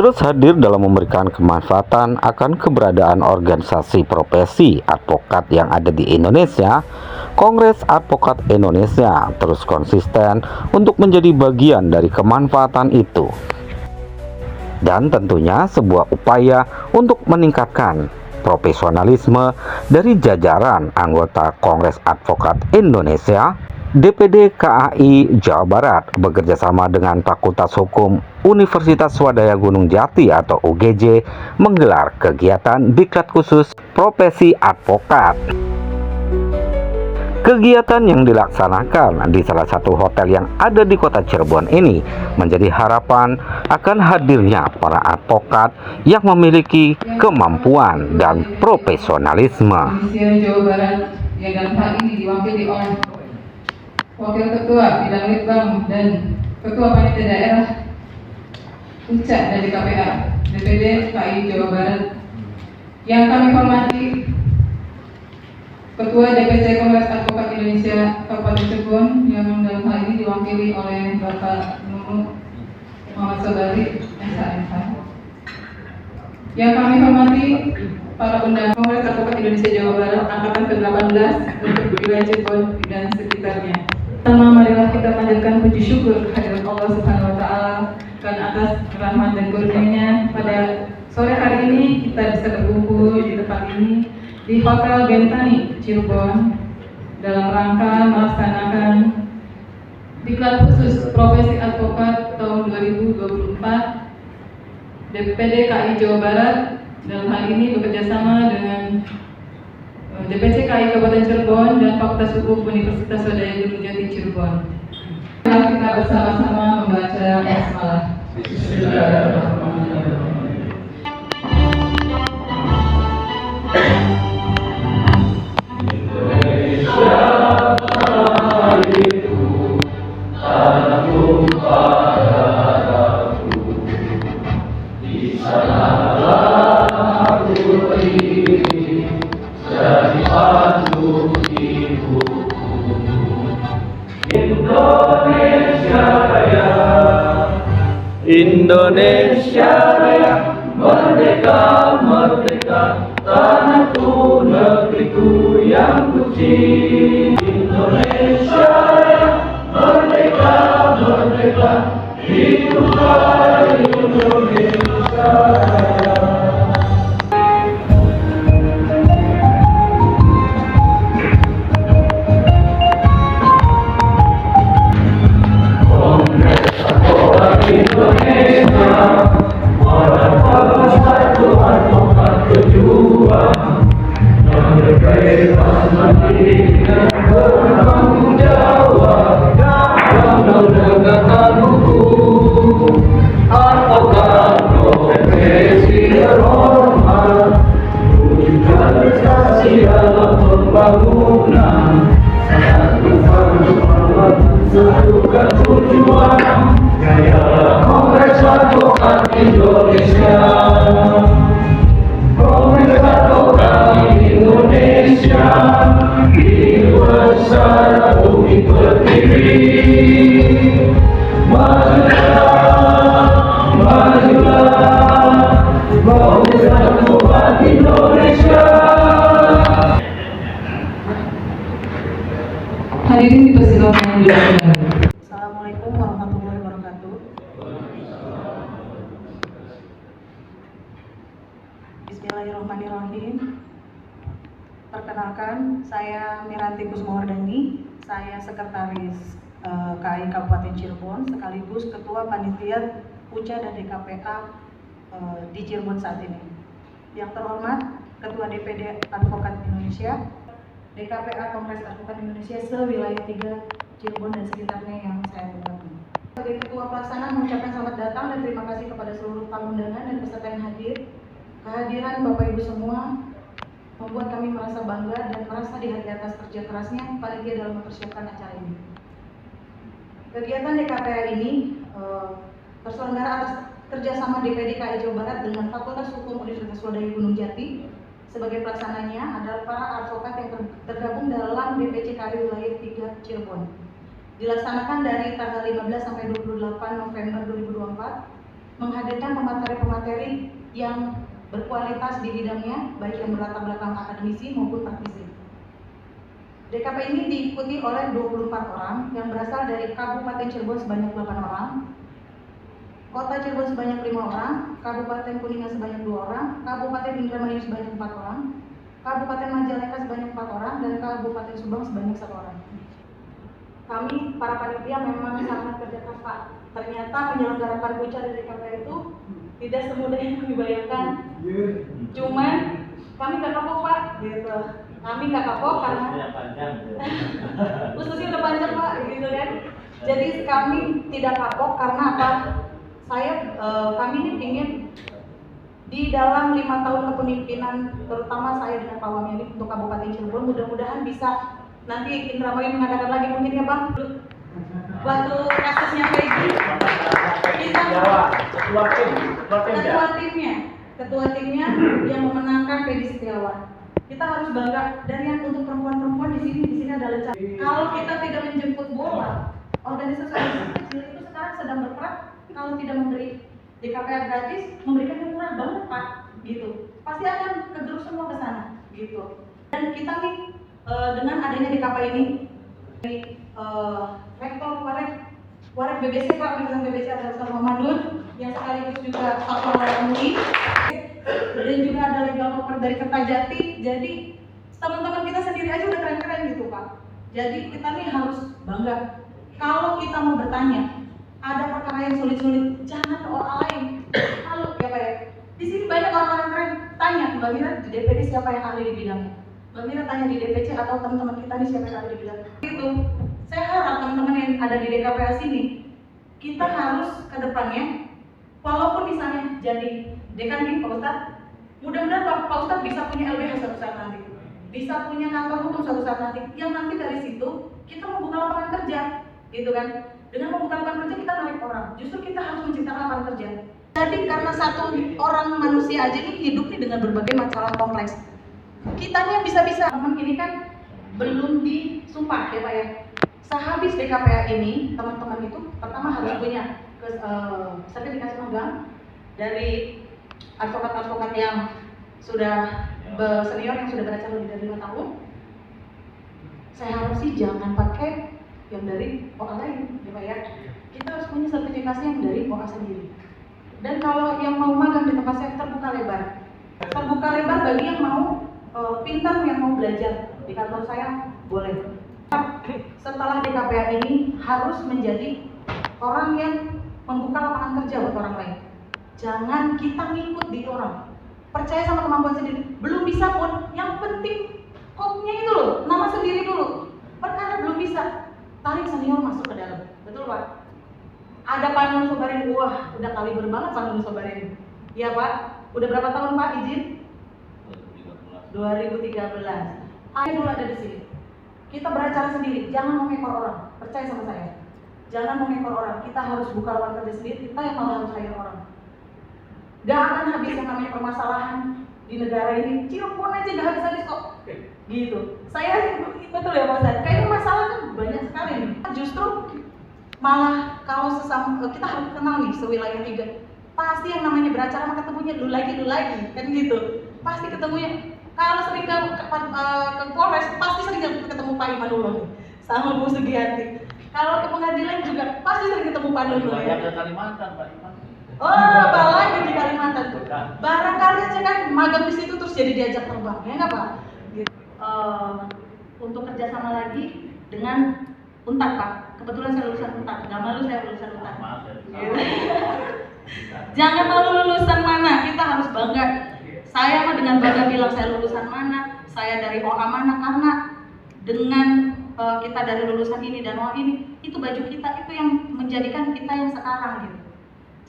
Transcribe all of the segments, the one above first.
terus hadir dalam memberikan kemanfaatan akan keberadaan organisasi profesi advokat yang ada di Indonesia. Kongres Advokat Indonesia terus konsisten untuk menjadi bagian dari kemanfaatan itu, dan tentunya sebuah upaya untuk meningkatkan profesionalisme dari jajaran anggota Kongres Advokat Indonesia. DPD KAI Jawa Barat bekerjasama dengan Fakultas Hukum Universitas Swadaya Gunung Jati atau UGJ menggelar kegiatan diklat khusus profesi advokat. Kegiatan yang dilaksanakan di salah satu hotel yang ada di kota Cirebon ini menjadi harapan akan hadirnya para advokat yang memiliki kemampuan dan profesionalisme. Jawa Barat yang dalam hal ini diwakili oleh Wakil Ketua Bidang Litbang dan Ketua Panitia Daerah Puncak dari KPA DPD KAI Jawa Barat. Yang kami hormati Ketua DPC Kongres Advokat Indonesia Kabupaten Cirebon yang dalam hal ini diwakili oleh Bapak Nunu Muhammad Sobari SHMH. Yang kami hormati para undangan Kongres Advokat Indonesia Jawa Barat angkatan ke-18 untuk wilayah Cirebon dan sekitarnya. Pertama, marilah kita panjatkan puji syukur kehadirat Allah Subhanahu wa Ta'ala karena atas rahmat dan karunia-Nya pada sore hari ini kita bisa berkumpul di tempat ini di Hotel Bentani Cirebon dalam rangka melaksanakan diklat khusus profesi advokat tahun 2024. DPD KAI Jawa Barat dalam hal ini bekerjasama dengan DPC KAI Kabupaten Cirebon dan Fakultas Hukum Universitas Swadaya Gunung Jati Cirebon. Kita bersama-sama membaca basmalah. Bismillahirrahmanirrahim. Indonesia Raya, merdeka, merdeka, tanahku, negeriku yang suci. Indonesia Raya, merdeka, merdeka, hiduplah Indonesia Raya. Kongres Advokat Indonesia, Kongres Advokat Indonesia, di besar bumi pertiwi. Majulah, majulah, Kongres Advokat Indonesia. Hadirin dipersilakan duduk. Assalamualaikum warahmatullahi wabarakatuh. Bismillahirrahmanirrahim. Perkenalkan, saya Miranti Kusmawardani. Saya Sekretaris KAI Kabupaten Cirebon, sekaligus Ketua Panitia Puja dan DKPA di Cirebon saat ini. Yang terhormat Ketua DPD Advokat Indonesia, DKPA Kongres Advokat Indonesia se-wilayah 3 Cirebon dan sekitarnya yang saya hormati. Sebagai Ketua Pelaksana mengucapkan selamat datang dan terima kasih kepada seluruh tamu undangan dan peserta yang hadir. Kehadiran Bapak Ibu semua membuat kami merasa bangga dan merasa dihargai atas kerja kerasnya panitia dalam mempersiapkan acara ini. Kegiatan DKPA ini terselenggara atas kerjasama DPD KAI Jawa Barat dengan Fakultas Hukum Universitas Swadaya Gunung Jati. Sebagai pelaksananya adalah para advokat yang tergabung dalam DPC KAI wilayah 3 Cirebon. Dilaksanakan dari tanggal 15 sampai 28 November 2024 menghadirkan pemateri-pemateri yang berkualitas di bidangnya, baik yang berlatar belakang akademisi maupun praktisi. DKP ini diikuti oleh 24 orang yang berasal dari Kabupaten Cirebon sebanyak 8 orang, Kota Cirebon sebanyak 5 orang, Kabupaten Kuningan sebanyak 2 orang, Kabupaten Indramayu sebanyak 4 orang, Kabupaten Majalengka sebanyak 4 orang, dan Kabupaten Subang sebanyak 1 orang. Kami para panitia memang sangat kerja keras, Pak. Ternyata menyelenggarakan puja dari DKP itu tidak semudah yang kami bayangkan. Cuman kami nggak kapok, Pak. Gitu. Kami nggak kapok karena ususnya udah panjang, Pak. Gitu kan. Jadi kami tidak kapok karena apa? Kami ini ingin di dalam 5 tahun kepemimpinan, terutama saya dengan Pak Wami ini untuk Kabupaten Cirebon, mudah-mudahan bisa nanti Indramayu mengadakan lagi mungkin ya Bang. Waktu kasusnya Peggy, kita ketua timnya yang memenangkan Peggy Setiawan. Kita harus bangga, dan yang untuk perempuan-perempuan di sini ada lencana. Kalau kita tidak menjemput bola, organisasi kecil itu sekarang sedang berperan. Kalau tidak memberi DKPR gratis, memberikan yang murah banget Pak, gitu. Pasti akan kegerus semua ke sana, gitu. Dan kita nih dengan adanya DKP ini, dari rektor Warek BBC Pak, Pimpinan BBC ada Ustaz Muhammadun, yang sekaligus juga Faktor MUI, dan juga ada legal broker dari Kertajati. Jadi teman-teman kita sendiri aja udah keren-keren gitu Pak. Jadi kita nih harus bangga. Kalau kita mau bertanya, ada perkara yang sulit-sulit, jangan ke orang lain. Halo, ya Pak ya. Di sini banyak orang-orang keren. Tanya Mbak Mira di DPD siapa yang ahli di bidangnya. Mbak Mira tanya di DPC atau teman-teman kita nih siapa yang ahli di bidangnya. Itu. Saya harap teman-teman yang ada di DKPA sini, kita harus ke depannya, walaupun misalnya jadi dekan nih Pak Ustadz, mudah-mudahan Pak Ustadz bisa punya LBH suatu saat nanti, bisa punya kantor hukum suatu saat nanti, yang nanti dari situ kita membuka lapangan kerja, gitu kan. Dengan membuka lapangan kerja kita narik orang, justru kita harus menciptakan lapangan kerja. Jadi karena satu orang manusia aja nih hidup nih dengan berbagai masalah kompleks, kitanya bisa-bisa, teman ini kan belum disumpah ya Pak ya. Sehabis DKPA ini, teman-teman itu pertama harus punya sertifikasi magang dari advokat-advokat yang sudah senior, yang sudah beracara lebih dari 5 tahun. Saya harap sih jangan pakai yang dari OA lain, ya Pak ya. Kita harus punya sertifikasi yang dari OA sendiri. Dan kalau yang mau magang di tempat saya terbuka lebar. Terbuka lebar bagi yang mau pintar, yang mau belajar di kantor saya boleh. Setelah DKPA ini harus menjadi orang yang membuka lapangan kerja buat orang lain. Jangan kita ngikut di orang. Percaya sama kemampuan sendiri. Belum bisa pun, yang penting kopnya itu loh, nama sendiri dulu. Perkara belum bisa, tarik senior masuk ke dalam. Betul Pak? Ada Pak Nun Sobarin, wah udah kaliber banget Pak Nun Sobarin. Iya Pak, udah berapa tahun Pak izin? 2013. Ayo dulu ada di sini. Kita beracara sendiri, jangan mengekor orang. Percaya sama saya. Jangan mengekor orang. Kita harus buka lapangan kerja sendiri. Kita yang malah harus hire orang. Gak akan habis yang namanya permasalahan di negara ini. Cirebon aja gak habis-habis kok. Gitu. Saya betul ya Pak Ustadz. Kayaknya masalah kan banyak sekali nih. Justru malah kalau sesama kita harus kenal nih sewilayah 3. Pasti yang namanya beracara maka ketemunya dulu lagi kan gitu. Pasti ketemunya. Kalau sering ke Polres, pasti sering ketemu Pak Imanullah sama Bu Sugiyanti. Kalau ke pengadilan juga pasti sering ketemu Pak Nunul. Banyak ke Kalimantan, Pak Iman. Oh, apalagi di Kalimantan. Barangkali aja kan magang di situ terus jadi diajak terbang, ya nggak Pak? Gitu. Untuk kerjasama lagi dengan Untar Pak. Kebetulan saya lulusan Untar, nggak malu saya lulusan Untar. Jangan malu lulusan mana, kita harus bangga. Saya mah dengan bangga bilang saya lulusan mana, saya dari OA mana, karena dengan kita dari lulusan ini dan OA ini, itu baju kita, itu yang menjadikan kita yang sekarang gitu.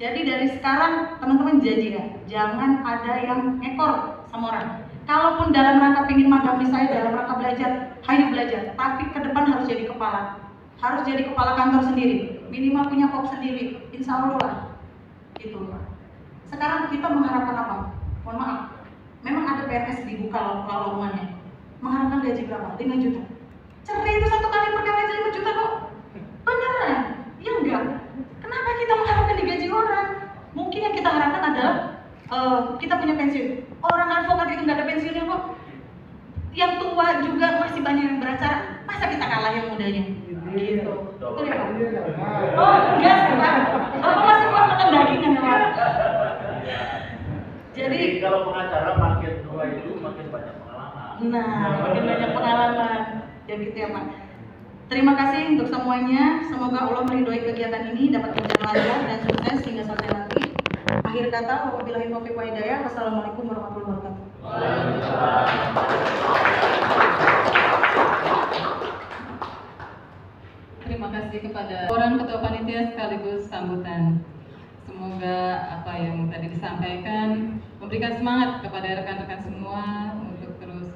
Jadi dari sekarang teman-teman janji ya, jangan ada yang ngekor sama orang. Kalaupun dalam rangka pengen magang di saya, dalam rangka belajar, hayu belajar, tapi ke depan harus jadi kepala. Harus jadi kepala kantor sendiri, minimal punya kop sendiri, insya Allah lah. Gitu. Sekarang kita mengharapkan apa? Mohon maaf, memang ada PNS dibuka lowongannya. Mengharapkan gaji berapa? 5 juta. Cerai itu satu kali perkara aja 5 juta kok. Beneran? Ya enggak. Kenapa kita mengharapkan digaji orang? Mungkin yang punya pensiun. Orang advokat itu nggak ada pensiunnya kok. Yang tua juga masih banyak yang beracara. Masa kita kalah yang mudanya? Gitu. Betul ya Pak? Oh enggak sih Pak. Bapak masih kuat makan daging kan Pak? Jadi kalau pengacara makin tua itu makin banyak pengalaman. nah, makin banyak pengalaman. Ya gitu ya Pak. Terima kasih untuk semuanya. Semoga Allah meridhoi kegiatan ini dapat berjalan lancar dan sukses hingga selesai nanti. Akhir kata, wabillahi taufiq wa hidayah. Wassalamualaikum warahmatullahi wabarakatuh. Terima kasih kepada orang ketua panitia sekaligus sambutan. Semoga apa yang tadi disampaikan memberikan semangat kepada rekan-rekan semua untuk terus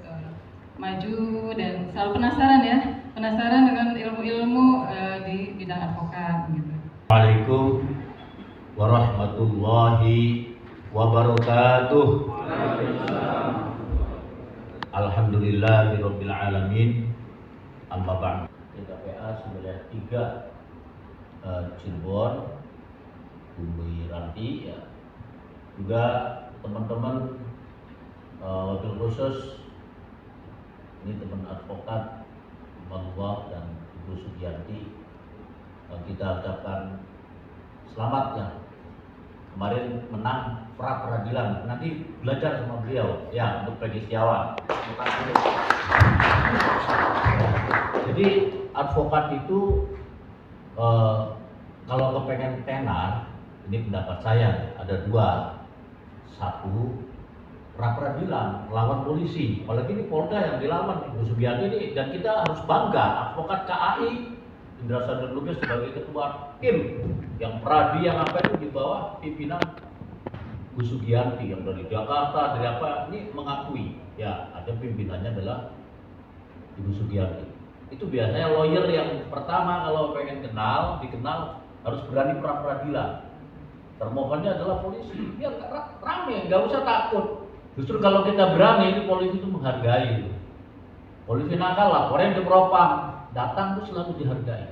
maju dan selalu penasaran dengan ilmu-ilmu di bidang advokat. Gitu. Assalamualaikum warahmatullahi wabarakatuh. Alhamdulillahirabbil alamin. Amma ba'd. TKPA Wilayah 3 Cirebon, Bumi Ranti ya. Juga teman-teman wabil khusus ini teman advokat Bang dan Ibu Sugianti, kita ucapkan selamat ya. Kemarin menang pra peradilan, nanti belajar sama beliau ya untuk Peggy Setiawan. Jadi advokat itu kalau kepengen tenar, ini pendapat saya ada dua. Satu, pra peradilan melawan polisi, apalagi ini Polda yang dilawan Ibu Sugianti ini, dan kita harus bangga advokat KAI Indra Sandar Lubis sebagai ketua tim yang pradi yang apa itu di bawah pimpinan Bu Sugianti yang dari Jakarta, dari apa ini mengakui ya ada pimpinannya adalah Ibu Sugianti. Itu biasanya lawyer yang pertama kalau pengen dikenal harus berani pra peradilan. Termohonnya adalah polisi, biar rame, nggak usah takut. Justru kalau kita berani, ini polisi itu menghargai. Polisi nakal lah, orang yang dipropam datang itu selalu dihargai.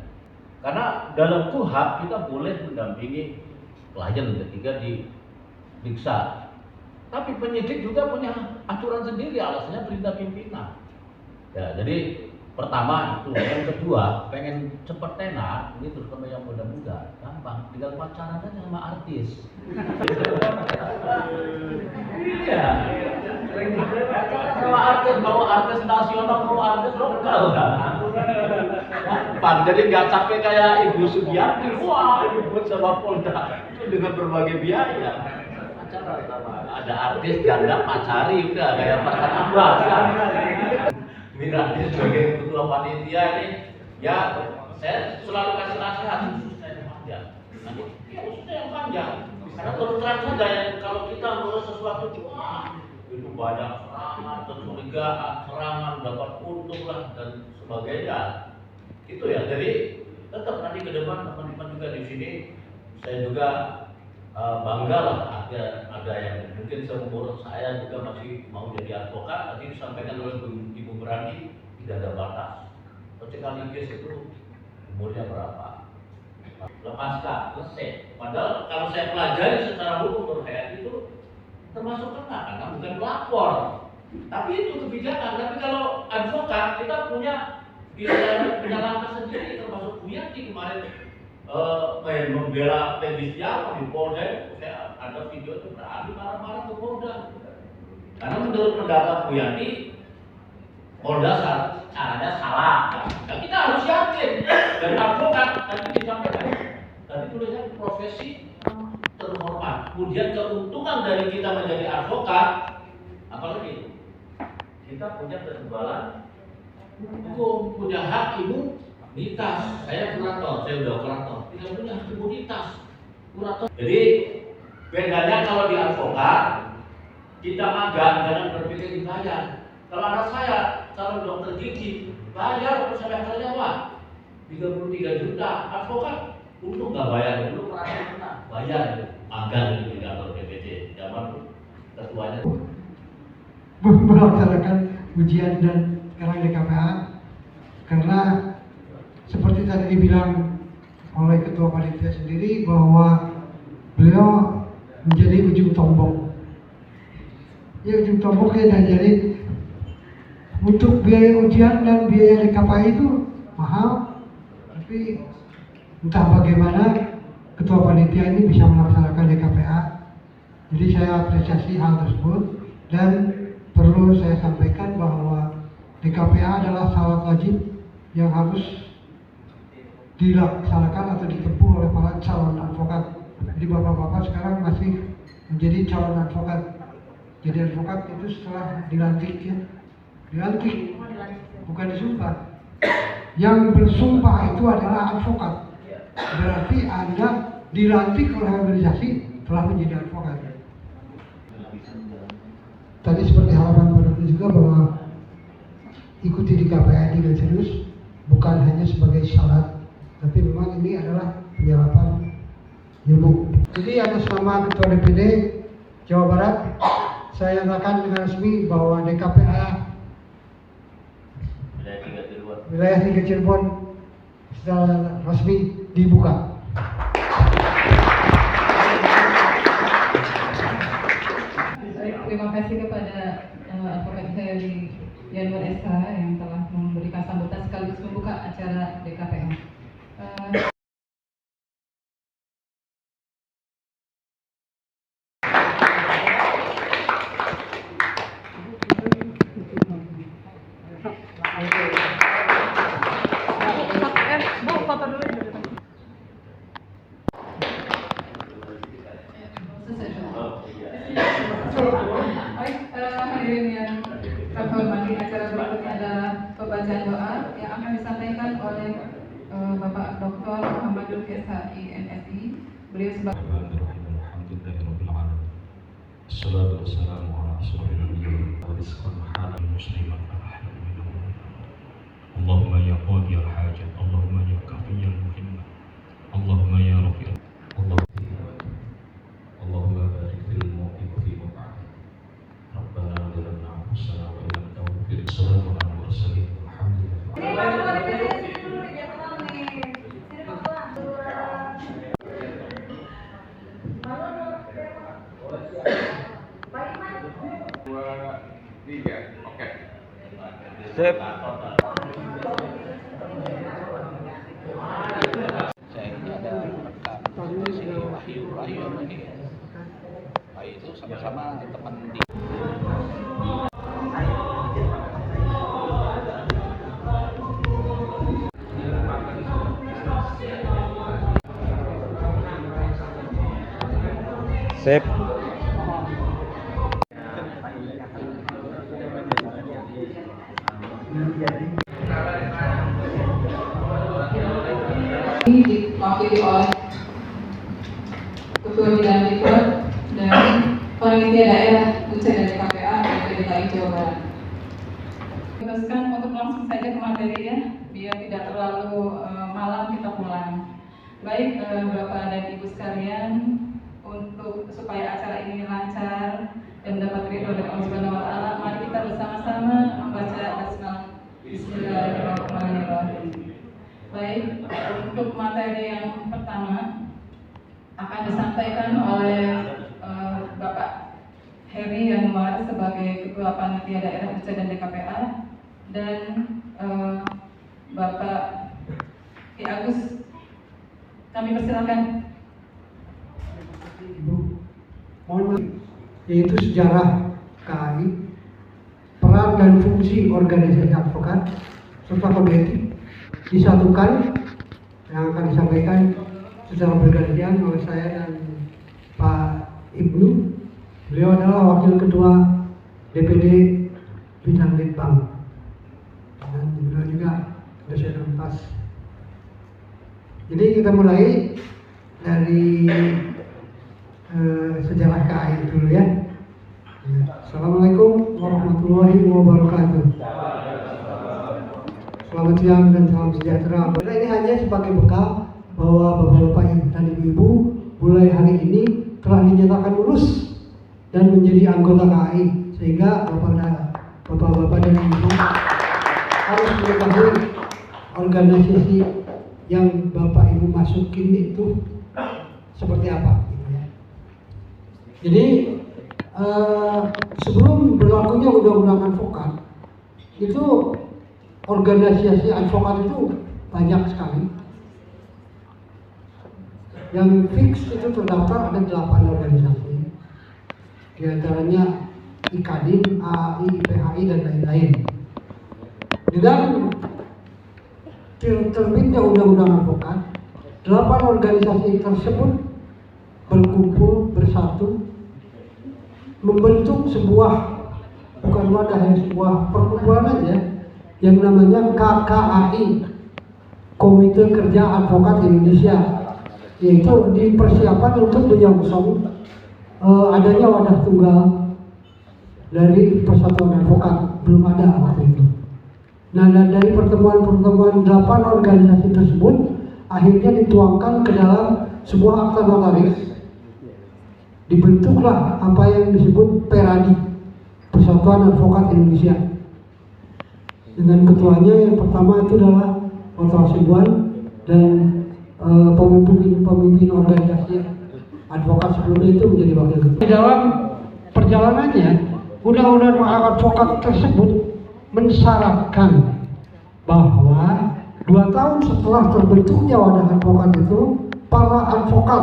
Karena dalam KUHP kita boleh mendampingi klien ketika diperiksa. Tapi penyidik juga punya aturan sendiri, alasannya perintah pimpinan. Ya, jadi pertama itu, yang kedua pengen cepet tenar, ini terutama yang muda-muda, gampang, tinggal pacaran aja sama artis. Iya, sama artis, mau artis nasional, mau artis lokal kan. Gampang, jadi nggak capek kayak Ibu Sugianti, wah Ibu sama Polda itu dengan berbagai biaya. Pacaran sama ada artis janda pacari udah kayak pacar Abbas kan. Mirandi sebagai ketua panitia ini, ya saya selalu kasih nasihat khususnya yang panjang. Nanti ya khususnya yang panjang. Karena terus terang saja ya, kalau kita ngurus sesuatu wah itu banyak serangan, kecurigaan, serangan, dapat untung lah dan sebagainya. Itu ya. Jadi tetap nanti ke depan teman-teman juga di sini, saya juga bangga lah ada yang mungkin seumur saya juga masih mau jadi advokat. Tadi disampaikan oleh Ibu Berani tidak ada batas. Sekaligus itu umurnya berapa? Lepaskan, selesai. Padahal kalau saya pelajari secara hukum berhayat itu termasuk kena karena bukan pelapor. Tapi itu kebijakan. Tapi kalau advokat kita punya langkah sendiri, termasuk Bu Yanti kemarin membela Peggy Setiawan di Polda. Saya ada video itu berani marah-marah ke Polda. Karena menurut pendapat Bu Yanti, Polda caranya salah. Nah, kita harus yakin dari advokat tadi disampaikan. Tadi tulisnya profesi terhormat. Kemudian keuntungan dari kita menjadi advokat, apalagi kita punya kekebalan hukum, punya hak imunitas. Saya kurator, saya udah kurator. Kita punya hak imunitas. Kurator. Jadi bedanya kalau di advokat kita magang jangan berpikir dibayar. Kalau anak saya calon dokter gigi bayar semesternya wah 33 juta. Advokat untung nggak bayar dulu, perasaan kena bayar magang di kantor BPJ zaman ketuanya. Melaksanakan ujian dan sekarang di KPA karena seperti tadi dibilang oleh ketua panitia sendiri bahwa beliau menjadi ujung tombak ya ujung tombaknya. Dan jadi untuk biaya ujian dan biaya DKPA itu mahal, tapi entah bagaimana ketua panitia ini bisa melaksanakan DKPA. Jadi saya apresiasi hal tersebut, dan perlu saya sampaikan bahwa DKPA adalah syarat wajib yang harus dilaksanakan atau ditempuh oleh para calon advokat. Jadi bapak-bapak sekarang masih menjadi calon advokat. Jadi advokat itu setelah dilantik, ya, dilantik, bukan disumpah. Yang bersumpah itu adalah advokat. Berarti Anda dilantik oleh organisasi telah menjadi advokat. Tadi seperti harapan Bapak juga bahwa ikuti di KPA dengan serius, bukan hanya sebagai syarat, tapi memang ini adalah penyerapan ilmu. Jadi atas nama Ketua DPD Jawa Barat, saya nyatakan dengan resmi bahwa DKPA wilayah 3 Cirebon secara resmi dibuka. Terima kasih kepada advokat saya di Yanwar SH yang telah memberikan sambutan sekaligus membuka acara DKPA. Hadirin yang kami hormati, acara berikutnya adalah pembacaan doa yang akan disampaikan oleh Bapak Dr. Muhammadul SHI MSI. Beliau sebagai Assalatu wassalamu ala asyrafil anbiya'i wa rizqan halal musliman Allahumma ya qadiyal hajat, Allahumma ya kafiyal muhimmat, Allahumma ya rafi'al Allahumma barik fil mu'min wa fi mu'min Rabbana zalamna anfusana wa illam taghfir lana wa tarhamna alhamdulillah. Sip. Itu sama-sama teman di Sip. Diwakili oleh Ketua Bidang Diklat dan Panitia Daerah UC dan DKPA DKI Jawa Barat. Teruskan untuk langsung saja ke materi, ya, biar tidak terlalu malam kita pulang. Baik Bapak dan Ibu sekalian, untuk supaya acara ini lancar dan dapat ridho dari Allah Subhanahu wa Ta'ala, mari kita bersama-sama membaca basmalah. Bismillahirrahmanirrahim. Baik, untuk materi yang pertama akan disampaikan oleh Bapak Heri Yanwar sebagai Ketua Panitia Daerah UC dan DKPA, dan Bapak Ki Agus, kami persilakan. Ibu, mohon maaf, yaitu sejarah KAI, peran dan fungsi organisasi advokat serta kode etik disatukan, yang akan disampaikan secara bergantian oleh saya dan Pak Ibnu. Beliau adalah Wakil Ketua DPD Bidang Litbang, dan beliau juga dosen Unpas. Jadi kita mulai dari sejarah KAI dulu, ya. Assalamualaikum warahmatullahi wabarakatuh. Selamat siang dan salam sejahtera. Ini hanya sebagai bekal bahwa bapak-bapak dan ibu-ibu mulai hari ini telah dinyatakan lulus dan menjadi anggota KAI, sehingga bapak-bapak dan ibu harus mengetahui organisasi yang bapak ibu masukin itu seperti apa. Jadi sebelum berlakunya undang-undang advokat itu organisasi advokat itu banyak sekali. Yang fix itu terdaftar ada 8 organisasi, di antaranya IKADIN, AAI, IPHI dan lain-lain. Dengan terbitnya undang-undang advokat, 8 organisasi tersebut berkumpul bersatu membentuk sebuah, bukan wadah, sebuah perkumpulan aja yang namanya KKAI, Komite Kerja Advokat Indonesia, yaitu dipersiapkan untuk menyongsong adanya wadah tunggal dari Persatuan Advokat. Belum ada waktu itu. Nah, dan dari pertemuan-pertemuan 8 organisasi tersebut akhirnya dituangkan ke dalam sebuah akta notaris. Dibentuklah apa yang disebut PERADI, Persatuan Advokat Indonesia. Dengan ketuanya yang pertama itu adalah Otto Hasibuan dan pemimpin organisasi advokat sebelumnya itu menjadi wakil ketua. Di dalam perjalanannya, undang-undang advokat tersebut mensyaratkan bahwa 2 tahun setelah terbentuknya wadah advokat itu, para advokat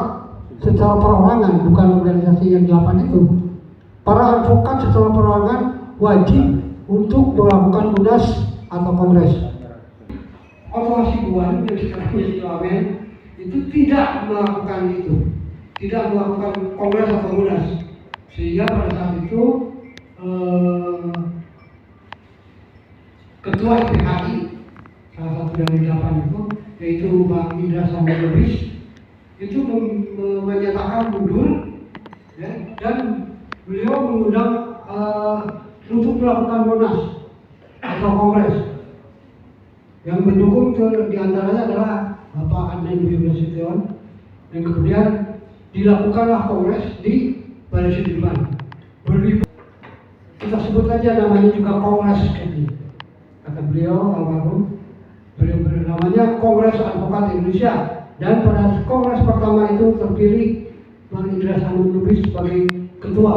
secara perorangan, bukan organisasi yang 8 itu, para advokat secara perorangan wajib untuk melakukan munas atau kongres. Otto Hasibuan yang sekarang menjadi wamen itu tidak melakukan itu, tidak melakukan kongres atau munas, sehingga pada saat itu ketua IPHI, salah satu dari 8 itu, yaitu Bang Indra Sambal Lubis, itu menyatakan mundur, ya, dan beliau mengundang untuk melakukan munas atau kongres. Yang mendukung diantaranya adalah Bapak Andri Dwi Nasution, dan kemudian dilakukanlah kongres di Balai Sudirman. Kita sebut aja namanya juga kongres ini. Kata beliau almarhum, beliau namanya Kongres Advokat Indonesia, dan pada kongres pertama itu terpilih Bang Indra Sambal Lubis sebagai ketua.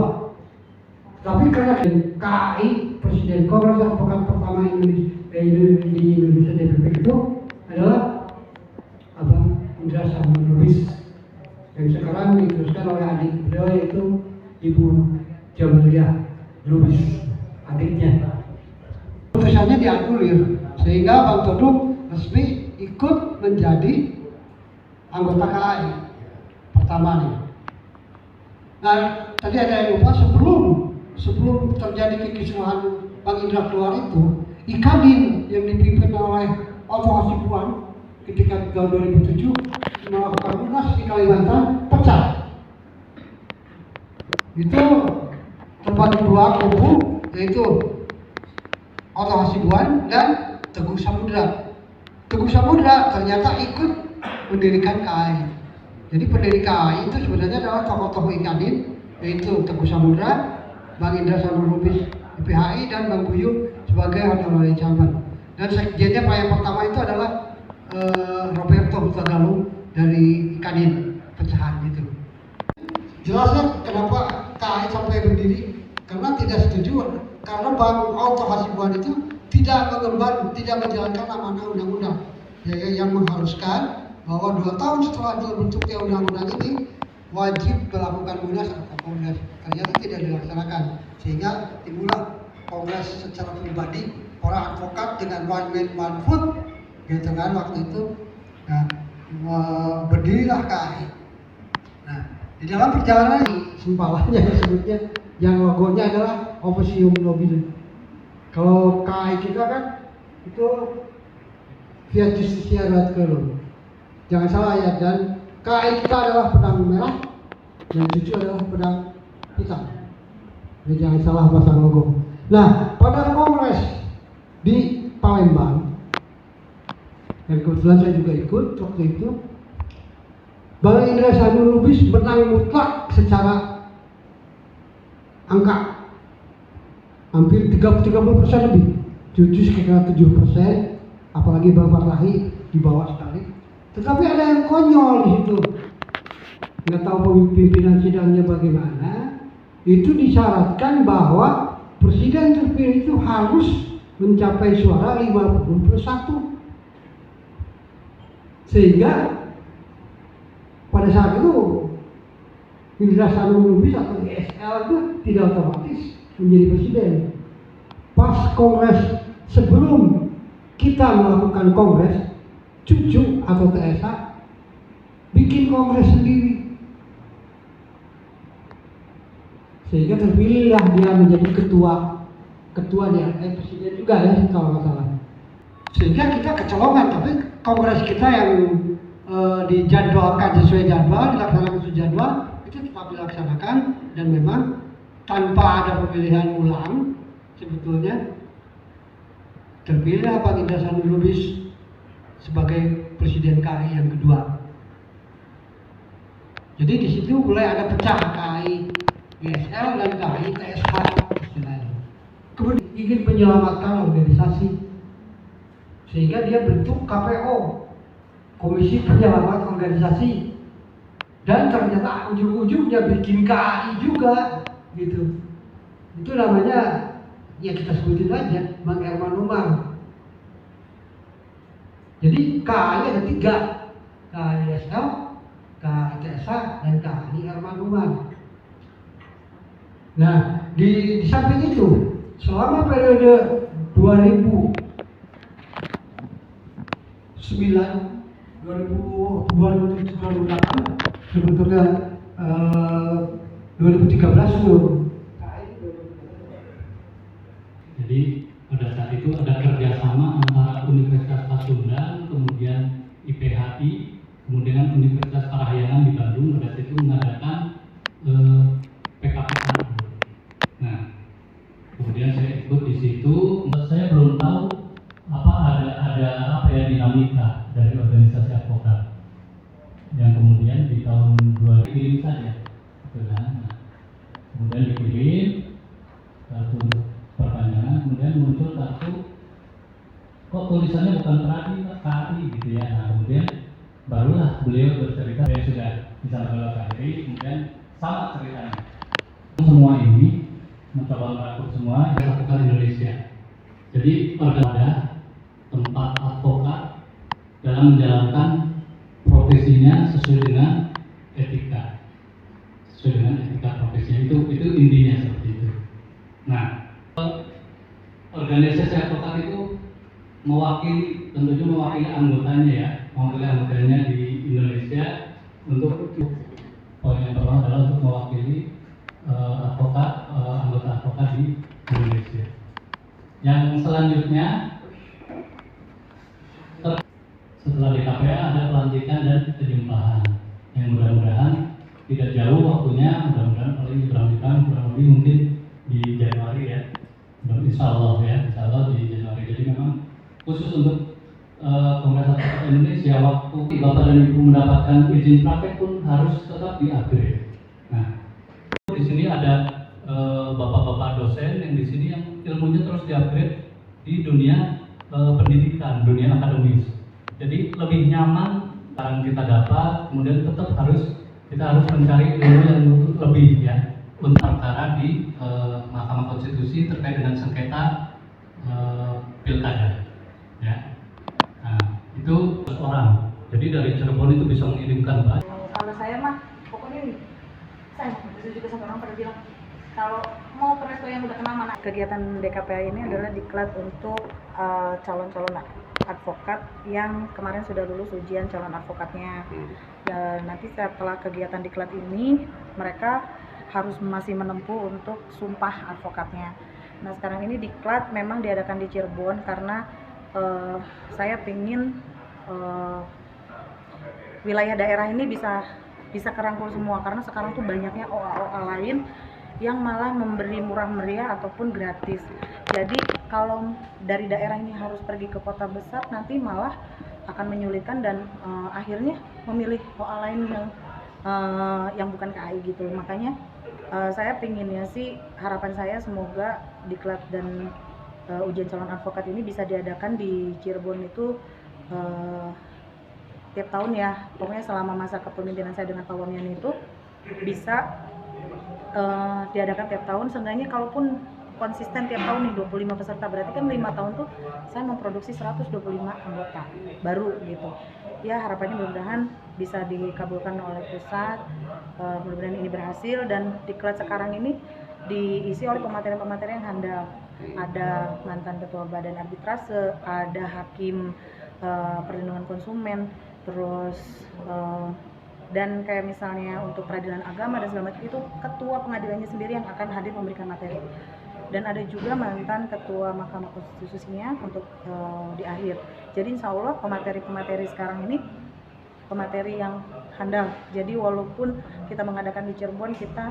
Tapi karena KAI, Presiden Kongres Advokat pertama Indonesia di Indonesia DPP itu adalah Abang Indra Sambal Lubis, yang sekarang diteruskan oleh adik beliau yaitu Ibu Jamalia Lubis, adiknya. Putusannya dianulir sehingga Bang Todung resmi ikut menjadi anggota KAI pertama nih. Nah, tadi ada yang lupa, sebelum terjadi kekisruhan Bang Indra keluar itu, IKADIN yang dipimpin oleh Otto Hasibuan ketika tahun 2007 melakukan munas di Kalimantan pecah. Itu terbagi 2 kubu, yaitu Otto Hasibuan dan Teguh Samudra. Teguh Samudra ternyata ikut mendirikan KAI. Jadi pendiri KAI itu sebenarnya adalah tokoh-tokoh IKADIN, yaitu Teguh Samudra, Bang Indra Sambal Lubis IPHI, dan Bang Buyuk sebagai honorary chairman. Dan sekjennya Pak yang pertama itu adalah Roberto Hutagalung dari IKADIN pecahan itu. Jelasnya kenapa KAI sampai berdiri, karena tidak setuju karena Bang Otto Hasibuan itu tidak mengemban, tidak menjalankan amanah undang-undang yang mengharuskan bahwa 2 tahun setelah terbentuknya undang-undang ini wajib melakukan munas atau kongres. Ternyata tidak dilaksanakan, sehingga timbullah kongres secara pribadi para advokat dengan one man one vote, gitu kan waktu itu. Nah, berdirilah KAI. Nah, di dalam perjalanan sempalannya disebutnya yang logonya adalah Officium Nobile. Kalau KAI kita kan itu Fiat Justitia Ruat Kelum. Jangan salah ya, dan KAI kita adalah pedang merah dan cucu adalah pedang hitam. Jadi jangan salah pasang logo. Nah, pada kongres di Palembang, yang kebetulan saya juga ikut waktu itu, Bang Indra Sambal Lubis menang mutlak secara angka hampir 30% lebih, cucu sekitar 7%, apalagi Bang Fatlahi di bawah sekali. Tetapi ada yang konyol di situ, nggak tahu pimpinan sidangnya bagaimana. itu disyaratkan bahwa presiden terpilih itu harus mencapai suara 51, sehingga pada saat itu Indra Sanung Lubis atau ISL itu tidak otomatis menjadi presiden. Pas kongres, sebelum kita melakukan kongres, cucu atau TSA bikin kongres sendiri, sehingga terpilihlah dia menjadi ketuanya, presiden juga ya kalau nggak salah. Sehingga kita kecolongan, tapi kongres kita yang dijadwalkan sesuai jadwal, dilaksanakan sesuai jadwal, itu tetap dilaksanakan, dan memang tanpa ada pemilihan ulang sebetulnya terpilih Pak Indra Sanung Lubis sebagai presiden KAI yang kedua. Jadi di situ mulai ada pecah KAI ISL dan KAI TSH istilahnya. Kemudian ingin menyelamatkan organisasi, sehingga dia bentuk KPO, Komisi Penyelamat Organisasi, dan ternyata ujung-ujungnya bikin KAI juga, gitu. Itu namanya, ya kita sebutin aja, Bang Herman Umar. Jadi KAI ada 3, KAI ISL, KAI TSH, dan KAI Herman Umar. Nah, di samping itu, selama periode 2009, 2008, sebetulnya 2013 itu. Jadi pada saat itu ada kerjasama antara Universitas Pasundan, kemudian IPHI, kemudian Universitas Parahyangan di Bandung pada saat itu mengadakan PKPK. Nah, kemudian saya ikut di situ. Saya belum tahu ada apa ya dinamika dari organisasi advokat yang kemudian di tahun 2000 dikirim saja, nah, kemudian dikirim satu perpanjangan, kemudian muncul satu, kok tulisannya bukan KAI gitu ya. Nah, kemudian barulah beliau bercerita, saya sudah bisa mengelakai, kemudian sama ceritanya. Semua ini mencoba merangkum semua yang lakukan Indonesia. Jadi ada tempat advokat dalam menjalankan profesinya sesuai dengan etika, profesinya, itu intinya seperti itu. Nah, organisasi advokat itu tentunya mewakili anggotanya di Indonesia. Untuk poin yang pertama adalah untuk mewakili anggota advokat di Indonesia. Yang selanjutnya, setelah DKPA ada pelantikan dan kejumpaan yang mudah-mudahan tidak jauh waktunya, mudah-mudahan paling diberangkatkan kurang lebih mungkin di Januari ya, insya Allah di Januari. Jadi memang khusus untuk Kongres Advokat Indonesia, waktu Bapak dan Ibu mendapatkan izin praktek pun harus tetap di-upgrade. Nah, di sini ada bapak-bapak dosen yang di sini yang ilmunya terus di-upgrade di dunia pendidikan, dunia akademis. Jadi lebih nyaman yang kita dapat, kemudian tetap kita harus mencari ilmu yang lebih ya untuk perkara di Mahkamah Konstitusi terkait dengan sengketa pilkada. Ya, nah, itu orang. Jadi dari Cirebon itu bisa mengirimkan banyak. Kalau saya mah pokoknya saya juga sampai orang pada bilang kalau mau presto yang udah kenal mana. Kegiatan DKPA ini adalah diklat untuk calon-calon advokat yang kemarin sudah lulus ujian calon advokatnya. Dan nanti setelah kegiatan diklat ini mereka harus masih menempuh untuk sumpah advokatnya. Nah, sekarang ini diklat memang diadakan di Cirebon karena saya pengen wilayah daerah ini bisa kerangkul semua, karena sekarang tuh banyaknya OA-OA lain yang malah memberi murah meriah ataupun gratis. Jadi kalau dari daerah ini harus pergi ke kota besar, nanti malah akan menyulitkan dan akhirnya memilih OA lain yang bukan KAI gitu. Makanya saya pinginnya sih, harapan saya semoga diklat dan ujian calon advokat ini bisa diadakan di Cirebon itu tiap tahun ya. Pokoknya selama masa kepemimpinan saya dengan Pak Wamyan itu bisa diadakan tiap tahun, seenggaknya kalaupun konsisten tiap tahun nih 25 peserta, berarti kan 5 tahun tuh saya memproduksi 125 anggota baru gitu. Ya harapannya mudah-mudahan bisa dikabulkan oleh pusat, mudah-mudahan ini berhasil, dan diklat sekarang ini diisi oleh pemateri-pemateri yang handal. Ada mantan ketua badan arbitrase, ada hakim perlindungan konsumen, terus dan kayak misalnya untuk peradilan agama dan segala macam itu ketua pengadilannya sendiri yang akan hadir memberikan materi. Dan ada juga mantan ketua Mahkamah Konstitusinya untuk di akhir. Jadi insya Allah pemateri-pemateri sekarang ini pemateri yang handal. Jadi walaupun kita mengadakan di Cirebon, kita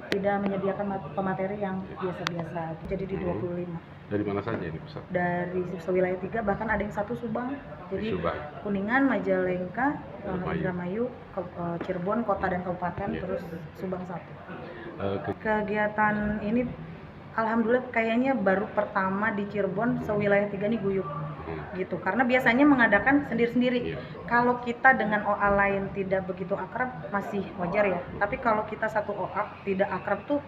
tidak menyediakan pemateri yang biasa-biasa. Jadi di 25. Dari mana saja ini pusat? Dari wilayah 3, bahkan ada yang 1 Subang. Jadi Kuningan, Majalengka, Indramayu, Cirebon, kota dan kabupaten, terus Subang 1. Kegiatan ini alhamdulillah kayaknya baru pertama di Cirebon sewilayah 3 nih guyup gitu, karena biasanya mengadakan sendiri-sendiri. Kalau kita dengan OA lain tidak begitu akrab masih wajar ya, tapi kalau kita satu OA tidak akrab tuh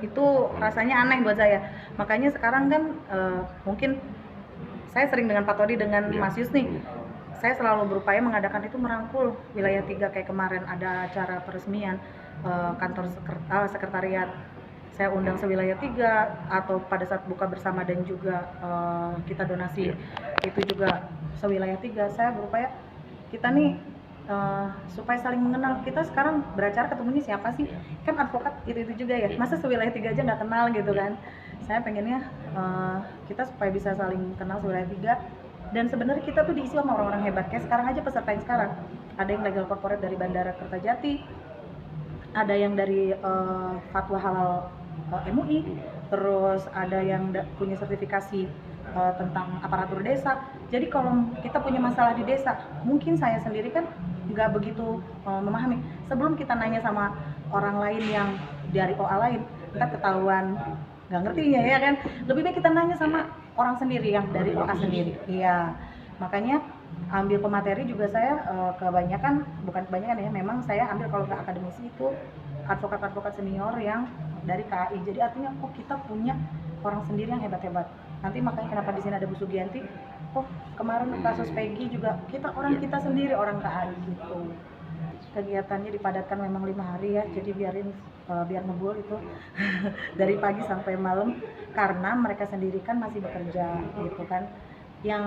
itu rasanya aneh buat saya. Makanya sekarang kan mungkin saya sering dengan Pak Todi, dengan Mas Yus nih, saya selalu berupaya mengadakan itu merangkul wilayah 3. Kayak kemarin ada acara peresmian kantor sekretariat, saya undang sewilayah 3, atau pada saat buka bersama dan juga kita donasi itu juga sewilayah 3. Saya berupaya kita nih supaya saling mengenal. Kita sekarang beracara ketemunya siapa sih? Kan advokat itu juga ya. Masa sewilayah 3 aja nggak kenal gitu kan? Saya pengennya kita supaya bisa saling kenal sewilayah 3. Dan sebenarnya kita tuh diisi sama orang-orang hebat. Kayak sekarang aja peserta yang sekarang ada yang legal corporate dari Bandara Kertajati, ada yang dari Fatwa Halal MUI, terus ada yang punya sertifikasi tentang aparatur desa. Jadi kalau kita punya masalah di desa, mungkin saya sendiri kan nggak begitu memahami. Sebelum kita nanya sama orang lain yang dari OA lain, kita ketahuan nggak ngertinya ya kan. Lebih baik kita nanya sama orang sendiri yang dari OA sendiri. Iya, makanya ambil pemateri juga saya bukan kebanyakan ya, memang saya ambil kalau nggak akademisi itu advokat-advokat senior yang dari KAI. Jadi artinya kita punya orang sendiri yang hebat-hebat. Nanti makanya kenapa di sini ada Bu Sugianti, kemarin kasus Peggy juga kita sendiri orang KAI gitu. Kegiatannya dipadatkan memang 5 hari ya, jadi biar ngebul itu dari pagi sampai malam, karena mereka sendiri kan masih bekerja gitu kan. Yang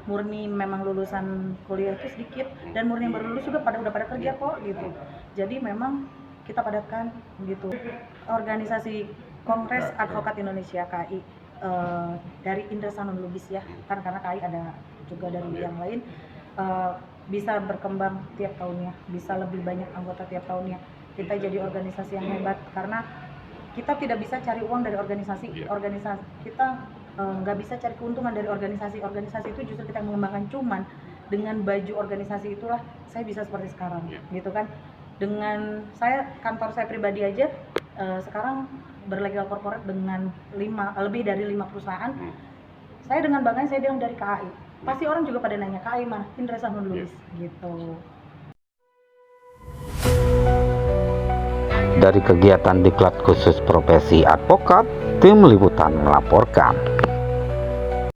murni memang lulusan kuliah itu sedikit, dan murni yang baru lulus juga udah pada kerja kok gitu. Jadi memang kita padatkan gitu. Organisasi Kongres Advokat Indonesia KAI dari Indra Sanun Lubis ya, kan karena KAI ada juga dari yang lain, bisa berkembang tiap tahunnya, bisa lebih banyak anggota tiap tahunnya. Kita jadi organisasi yang hebat karena kita tidak bisa cari uang dari organisasi kita, nggak bisa cari keuntungan dari organisasi itu justru kita mengembangkan. Cuman dengan baju organisasi itulah saya bisa seperti sekarang gitu kan. Dengan kantor saya pribadi aja sekarang berlegal corporate dengan lebih dari 5 perusahaan. Saya dengan bangganya saya bilang dari KAI. Pasti orang juga pada nanya, KAI mana? Indra Sanun Lubis gitu. Dari kegiatan diklat khusus profesi advokat, tim liputan melaporkan.